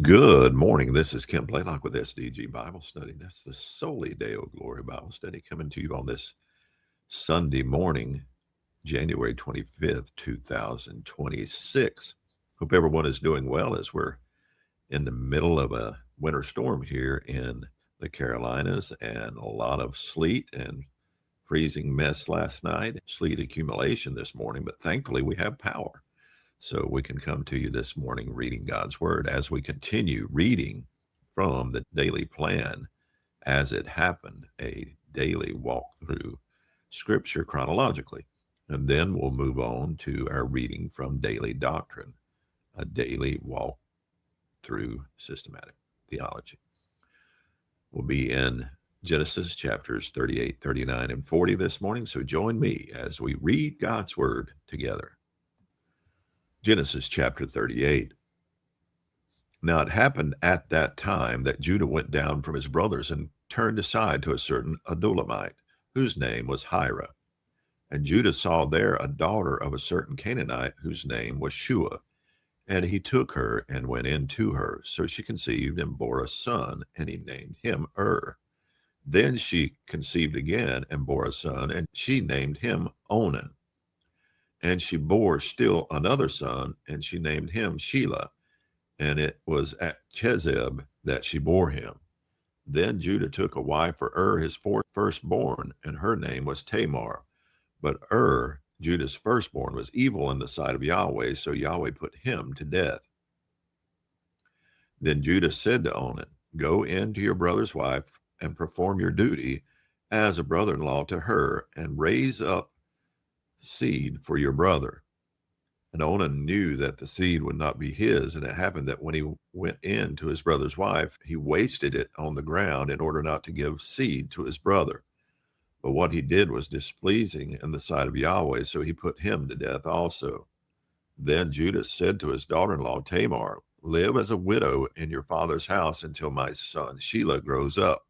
Good morning. This is Kim Blaylock with SDG Bible Study. That's the Soli Deo Glory Bible Study coming to you on this Sunday morning, January 25th, 2026. Hope everyone is doing well as we're in the middle of a winter storm here in the Carolinas and a lot of sleet and freezing mess last night, sleet accumulation this morning, but thankfully we have power. So we can come to you this morning reading God's Word as we continue reading from the daily plan as it happened, a daily walk through Scripture chronologically. And then we'll move on to our reading from Daily Doctrine, a daily walk through systematic theology. We'll be in Genesis chapters 38, 39, and 40 this morning. So join me as we read God's Word together. Genesis chapter 38. Now it happened at that time that Judah went down from his brothers and turned aside to a certain Adulamite, whose name was Hira. And Judah saw there a daughter of a certain Canaanite, whose name was Shua. And he took her and went in to her. So she conceived and bore a son, and he named him Then she conceived again and bore a son, and she named him Onan. And she bore still another son, and she named him Shelah. And it was at Chezib that she bore him. Then Judah took a wife for his firstborn, and her name was Tamar. But Judah's firstborn, was evil in the sight of Yahweh, so Yahweh put him to death. Then Judah said to Onan, Go in to your brother's wife and perform your duty as a brother-in-law to her, and raise up seed for your brother. And Onan knew that the seed would not be his, and it happened that when he went in to his brother's wife, he wasted it on the ground in order not to give seed to his brother. But what he did was displeasing in the sight of Yahweh, so he put him to death also. Then Judah said to his daughter-in-law Tamar, Live as a widow in your father's house until my son Shelah grows up.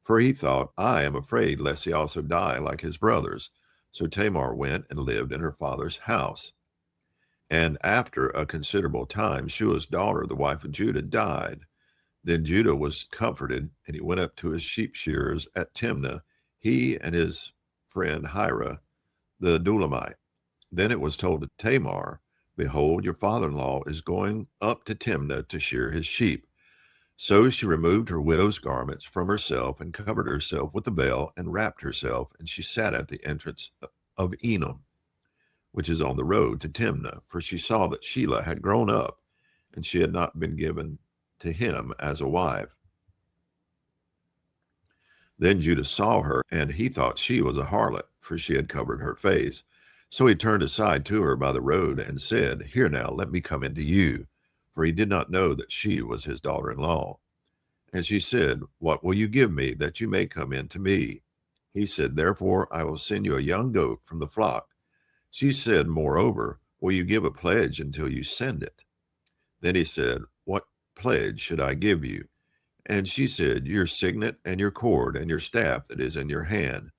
For he thought, I am afraid lest he also die like his brothers. So Tamar went and lived in her father's house. And after a considerable time, Shua's daughter, the wife of Judah, died. Then Judah was comforted, and he went up to his sheep shearers at Timnah, he and his friend Hira, the Adulamite. Then it was told to Tamar, Behold, your father-in-law is going up to Timnah to shear his sheep. So she removed her widow's garments from herself and covered herself with a veil and wrapped herself, and she sat at the entrance of Enom, which is on the road to Timnah, for she saw that Shelah had grown up, and she had not been given to him as a wife. Then Judah saw her, and he thought she was a harlot, for she had covered her face. So he turned aside to her by the road and said, Here now, let me come into you. For he did not know that she was his daughter-in-law. And she said, What will you give me that you may come in to me? He said, Therefore I will send you a young goat from the flock. She said, Moreover, will you give a pledge until you send it? Then he said, What pledge should I give you? And she said, Your signet and your cord and your staff that is in your hand.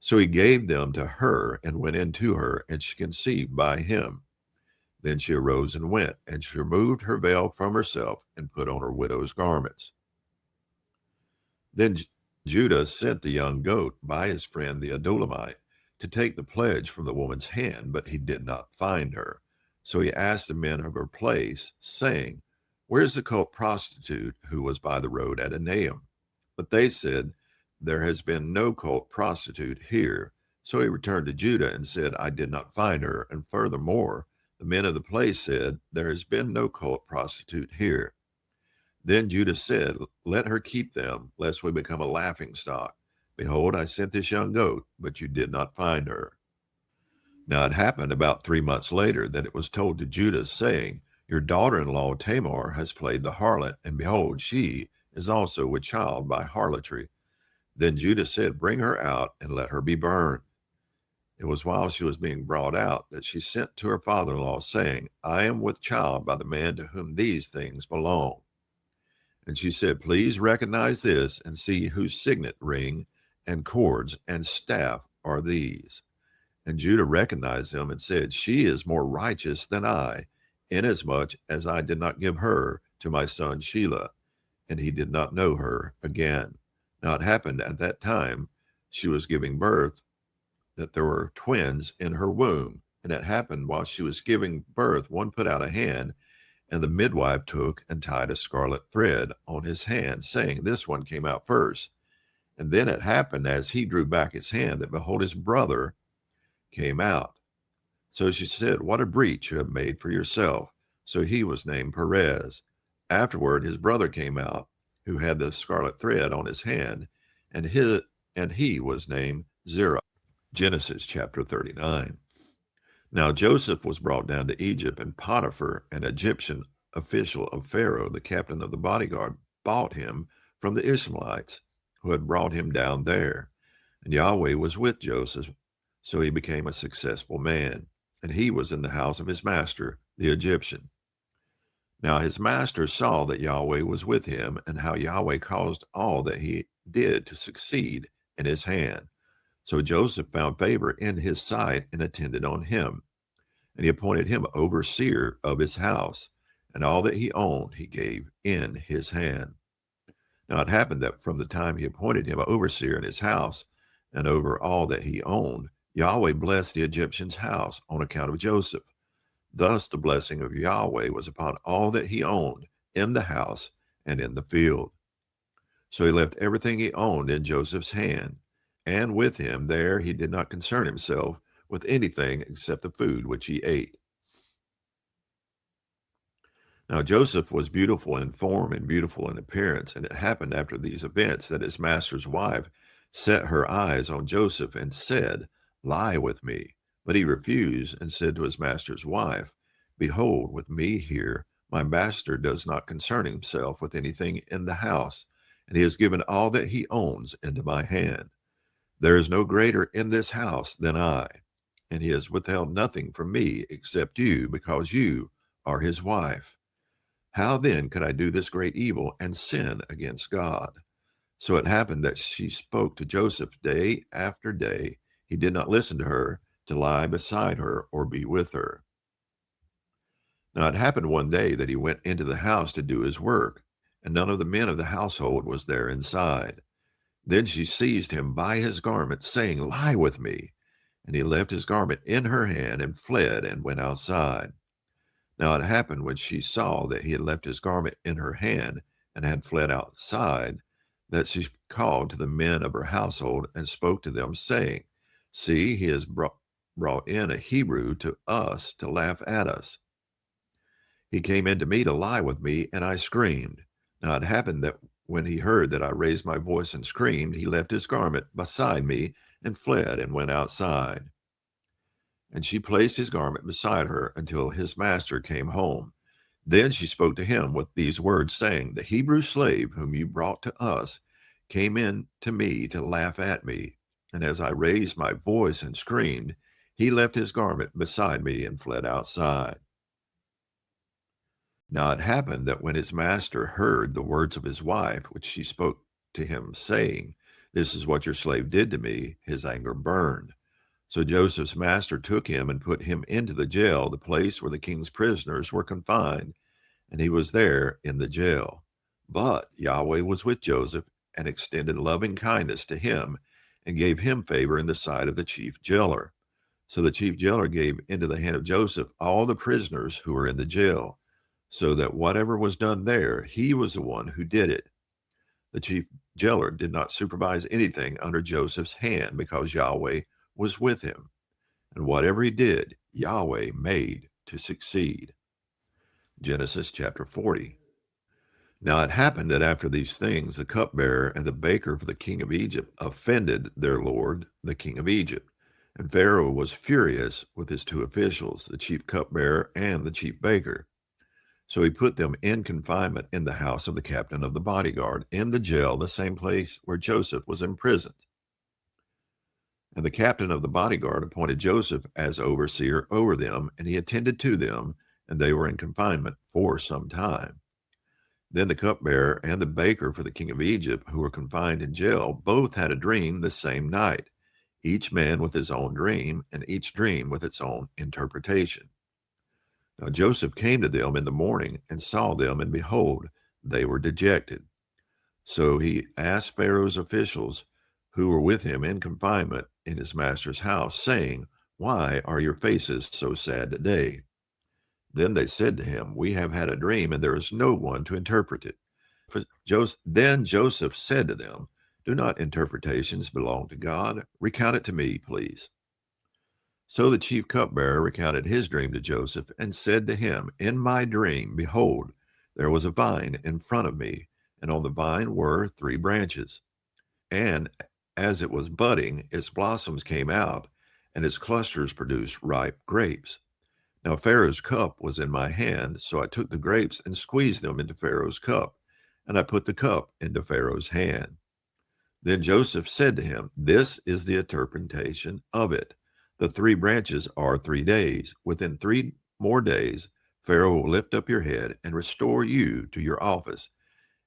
So he gave them to her and went in to her, and she conceived by him. Then she arose and went, and she removed her veil from herself and put on her widow's garments. Then Judah sent the young goat by his friend the Adulamite to take the pledge from the woman's hand, but he did not find her. So he asked the men of her place, saying, Where's the cult prostitute who was by the road at Enaim? But they said, There has been no cult prostitute here. So he returned to Judah and said, I did not find her. And furthermore, the men of the place said, There has been no cult prostitute here. Then Judah said, Let her keep them, lest we become a laughingstock. Behold, I sent this young goat, but you did not find her. Now it happened about 3 months later that it was told to Judah, saying, Your daughter-in-law Tamar has played the harlot, and behold, she is also with child by harlotry. Then Judah said, Bring her out and let her be burned. It was while she was being brought out that she sent to her father-in-law, saying, I am with child by the man to whom these things belong. And she said, Please recognize this and see whose signet ring and cords and staff are these. And Judah recognized them and said, She is more righteous than I, inasmuch as I did not give her to my son Shelah, and he did not know her again. Now it happened at that time she was giving birth that there were twins in her womb. And it happened while she was giving birth, one put out a hand, and the midwife took and tied a scarlet thread on his hand, saying, "This one came out first." And then it happened as he drew back his hand that, behold, his brother came out. So she said, "What a breach you have made for yourself." So he was named Perez. Afterward, his brother came out, who had the scarlet thread on his hand, and he was named Zerah. Genesis chapter 39. Now Joseph was brought down to Egypt, and Potiphar, an Egyptian official of Pharaoh, the captain of the bodyguard, bought him from the Ishmaelites who had brought him down there. And Yahweh was with Joseph, so he became a successful man, and he was in the house of his master, the Egyptian. Now his master saw that Yahweh was with him, and how Yahweh caused all that he did to succeed in his hand. So Joseph found favor in his sight and attended on him. And he appointed him overseer of his house, and all that he owned he gave in his hand. Now it happened that from the time he appointed him overseer in his house, and over all that he owned, Yahweh blessed the Egyptian's house on account of Joseph. Thus the blessing of Yahweh was upon all that he owned in the house and in the field. So he left everything he owned in Joseph's hand, and with him there he did not concern himself with anything except the food which he ate. Now Joseph was beautiful in form and beautiful in appearance, and it happened after these events that his master's wife set her eyes on Joseph and said, "Lie with me." But he refused and said to his master's wife, "Behold, with me here, my master does not concern himself with anything in the house, and he has given all that he owns into my hand. There is no greater in this house than I, and he has withheld nothing from me except you, because you are his wife. How then could I do this great evil and sin against God?" So it happened that she spoke to Joseph day after day. He did not listen to her to lie beside her or be with her. Now it happened one day that he went into the house to do his work, and none of the men of the household was there inside. Then she seized him by his garment, saying, "Lie with me." And he left his garment in her hand and fled and went outside. Now it happened when she saw that he had left his garment in her hand and had fled outside, that she called to the men of her household and spoke to them, saying, "See, he has brought in a Hebrew to us to laugh at us. He came in to me to lie with me, and I screamed. Now it happened that when he heard that I raised my voice and screamed, he left his garment beside me and fled and went outside." And she placed his garment beside her until his master came home. Then she spoke to him with these words, saying, "The Hebrew slave whom you brought to us came in to me to laugh at me. And as I raised my voice and screamed, he left his garment beside me and fled outside." Now it happened that when his master heard the words of his wife, which she spoke to him, saying, "This is what your slave did to me," his anger burned. So Joseph's master took him and put him into the jail, the place where the king's prisoners were confined, and he was there in the jail. But Yahweh was with Joseph and extended loving kindness to him and gave him favor in the sight of the chief jailer. So the chief jailer gave into the hand of Joseph all the prisoners who were in the jail, so that whatever was done there, he was the one who did it. The chief jailer did not supervise anything under Joseph's hand, because Yahweh was with him, and whatever he did, Yahweh made to succeed. Genesis chapter 40. Now it happened that after these things, the cupbearer and the baker for the king of Egypt offended their lord, the king of Egypt. And Pharaoh was furious with his two officials, the chief cupbearer and the chief baker. So he put them in confinement in the house of the captain of the bodyguard, in the jail, the same place where Joseph was imprisoned. And the captain of the bodyguard appointed Joseph as overseer over them, and he attended to them, and they were in confinement for some time. Then the cupbearer and the baker for the king of Egypt, who were confined in jail, both had a dream the same night, each man with his own dream, and each dream with its own interpretation. Now Joseph came to them in the morning and saw them, and behold, they were dejected. So he asked Pharaoh's officials who were with him in confinement in his master's house, saying, "Why are your faces so sad today?" Then they said to him, "We have had a dream, and there is no one to interpret it." Then Joseph said to them, "Do not interpretations belong to God? Recount it to me, please." So the chief cupbearer recounted his dream to Joseph and said to him, "In my dream, behold, there was a vine in front of me, and on the vine were 3 branches. And as it was budding, its blossoms came out, and its clusters produced ripe grapes. Now Pharaoh's cup was in my hand, so I took the grapes and squeezed them into Pharaoh's cup, and I put the cup into Pharaoh's hand." Then Joseph said to him, "This is the interpretation of it. The 3 branches are 3 days. Within 3 more days, Pharaoh will lift up your head and restore you to your office,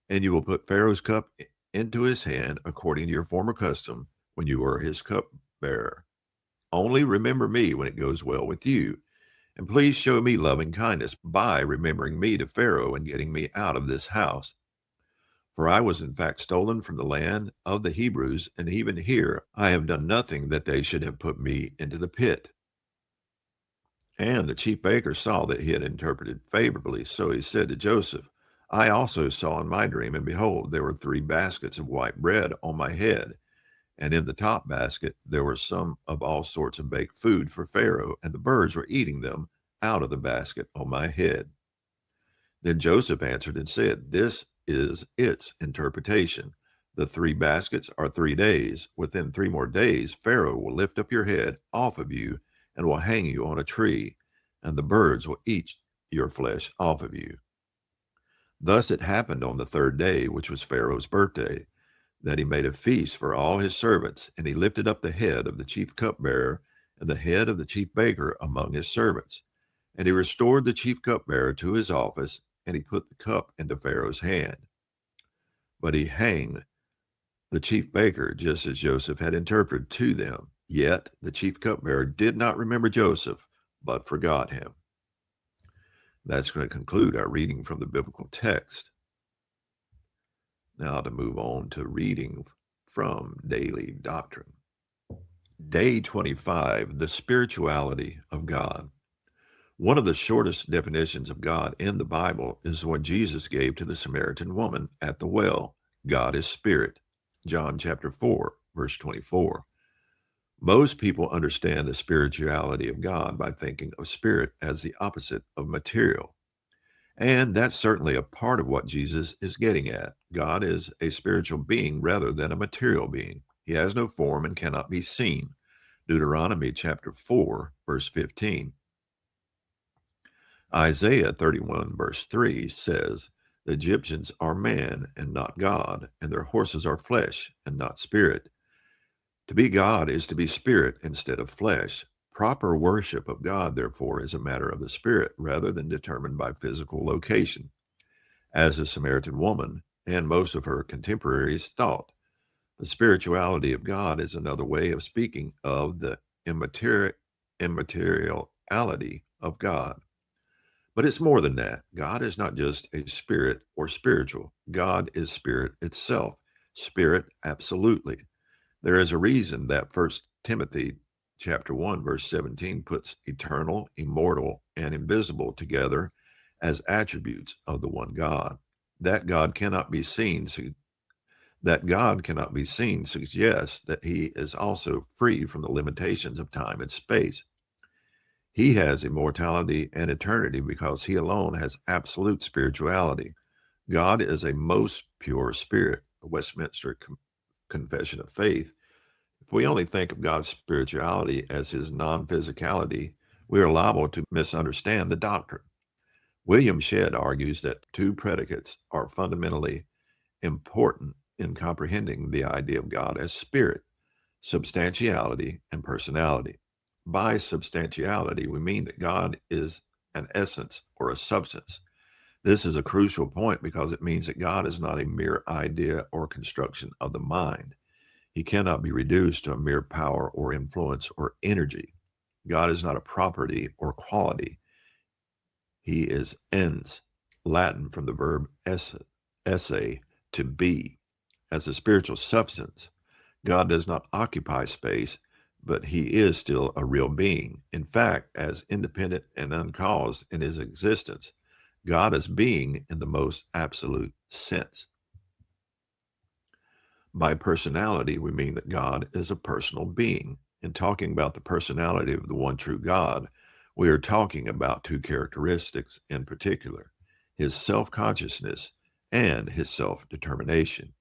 and you will put Pharaoh's cup into his hand according to your former custom when you were his cupbearer. Only remember me when it goes well with you, and please show me loving kindness by remembering me to Pharaoh and getting me out of this house. For I was in fact stolen from the land of the Hebrews, and even here I have done nothing that they should have put me into the pit." And the chief baker saw that he had interpreted favorably, so he said to Joseph, "I also saw in my dream, and behold, there were 3 baskets of white bread on my head, and in the top basket there were some of all sorts of baked food for Pharaoh, and the birds were eating them out of the basket on my head." Then Joseph answered and said, "This is its interpretation. The 3 baskets are 3 days. Within 3 more days, Pharaoh will lift up your head off of you and will hang you on a tree, and the birds will eat your flesh off of you." Thus it happened on the 3rd day, which was Pharaoh's birthday, that he made a feast for all his servants, and he lifted up the head of the chief cupbearer and the head of the chief baker among his servants. And he restored the chief cupbearer to his office, and he put the cup into Pharaoh's hand. But he hanged the chief baker just as Joseph had interpreted to them. Yet the chief cupbearer did not remember Joseph, but forgot him. That's going to conclude our reading from the biblical text. Now to move on to reading from Daily Doctrine. Day 25, the spirituality of God. One of the shortest definitions of God in the Bible is what Jesus gave to the Samaritan woman at the well. God is spirit. John chapter 4, verse 24. Most people understand the spirituality of God by thinking of spirit as the opposite of material. And that's certainly a part of what Jesus is getting at. God is a spiritual being rather than a material being. He has no form and cannot be seen. Deuteronomy chapter 4, verse 15. Isaiah 31, verse 3 says, "The Egyptians are man and not God, and their horses are flesh and not spirit." To be God is to be spirit instead of flesh. Proper worship of God, therefore, is a matter of the spirit rather than determined by physical location, as the Samaritan woman and most of her contemporaries thought. The spirituality of God is another way of speaking of the immateriality of God. But it's more than that. God is not just a spirit or spiritual. God is spirit itself. Spirit, absolutely. There is a reason that 1 Timothy chapter 1, verse 17 puts eternal, immortal, and invisible together as attributes of the one God. That God cannot be seen suggests that he is also free from the limitations of time and space. He has immortality and eternity because he alone has absolute spirituality. God is a most pure spirit, the Westminster Confession of Faith. If we only think of God's spirituality as his non-physicality, we are liable to misunderstand the doctrine. William Shedd argues that 2 predicates are fundamentally important in comprehending the idea of God as spirit: substantiality and personality. By substantiality, we mean that God is an essence or a substance. This is a crucial point because it means that God is not a mere idea or construction of the mind. He cannot be reduced to a mere power or influence or energy. God is not a property or quality. He is ens, Latin from the verb esse, to be. As a spiritual substance, God does not occupy space, but he is still a real being. In fact, as independent and uncaused in his existence, God is being in the most absolute sense. By personality, we mean that God is a personal being. In talking about the personality of the one true God, we are talking about two characteristics in particular: his self-consciousness and his self-determination.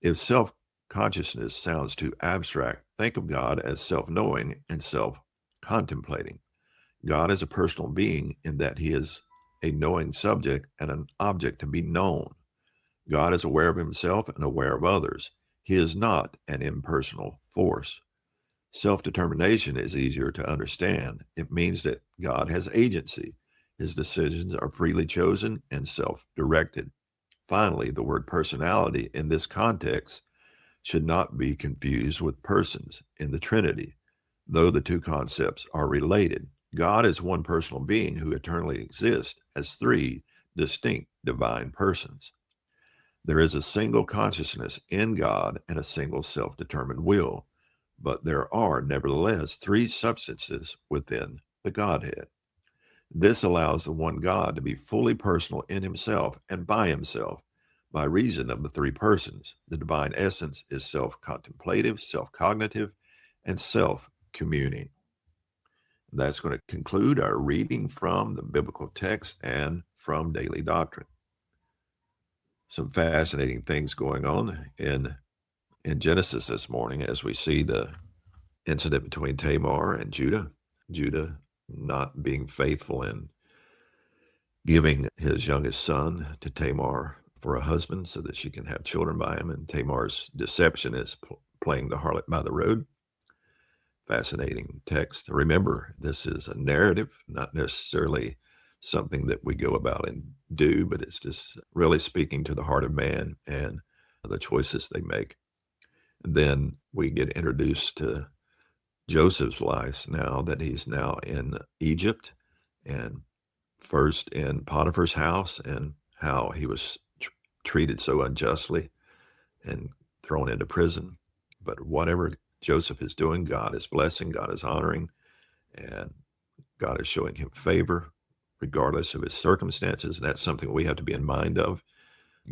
If self-consciousness sounds too abstract, think of God as self-knowing and self-contemplating. God is a personal being in that he is a knowing subject and an object to be known. God is aware of himself and aware of others. He is not an impersonal force. Self-determination is easier to understand. It means that God has agency. His decisions are freely chosen and self-directed. Finally, the word personality in this context should not be confused with persons in the Trinity, though the two concepts are related. God is one personal being who eternally exists as three distinct divine persons. There is a single consciousness in God and a single self-determined will, but there are nevertheless three substances within the Godhead. This allows the one God to be fully personal in himself and by himself by reason of the three persons. The divine essence is self-contemplative, self-cognitive, and self-communing. That's going to conclude our reading from the biblical text and from Daily Doctrine. Some fascinating things going on in Genesis this morning as we see the incident between Tamar and Judah. Judah not being faithful in giving his youngest son to Tamar for a husband so that she can have children by him, and Tamar's deception is playing the harlot by the road. Fascinating text. Remember, this is a narrative, not necessarily something that we go about and do, but it's just really speaking to the heart of man and the choices they make. And then we get introduced to Joseph's life now that he's now in Egypt, and first in Potiphar's house, and how he was treated so unjustly and thrown into prison. But whatever Joseph is doing, God is blessing, God is honoring, and God is showing him favor regardless of his circumstances. That's something we have to be in mind of.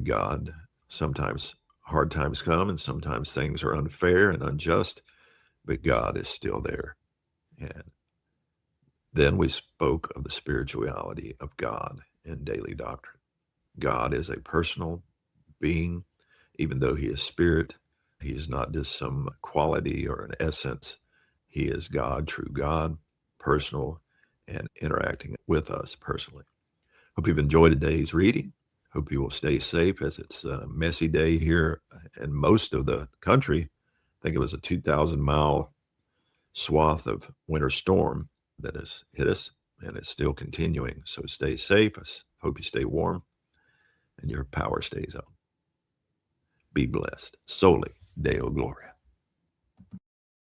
God, sometimes hard times come and sometimes things are unfair and unjust, but God is still there. And then we spoke of the spirituality of God in Daily Doctrine. God is a personal being, even though he is spirit. He is not just some quality or an essence. He is God, true God, personal, and interacting with us personally. Hope you've enjoyed today's reading. Hope you will stay safe as it's a messy day here in most of the country. I think it was a 2,000-mile swath of winter storm that has hit us, and it's still continuing. So stay safe. I hope you stay warm and your power stays on. Be blessed. Soli Deo Gloria.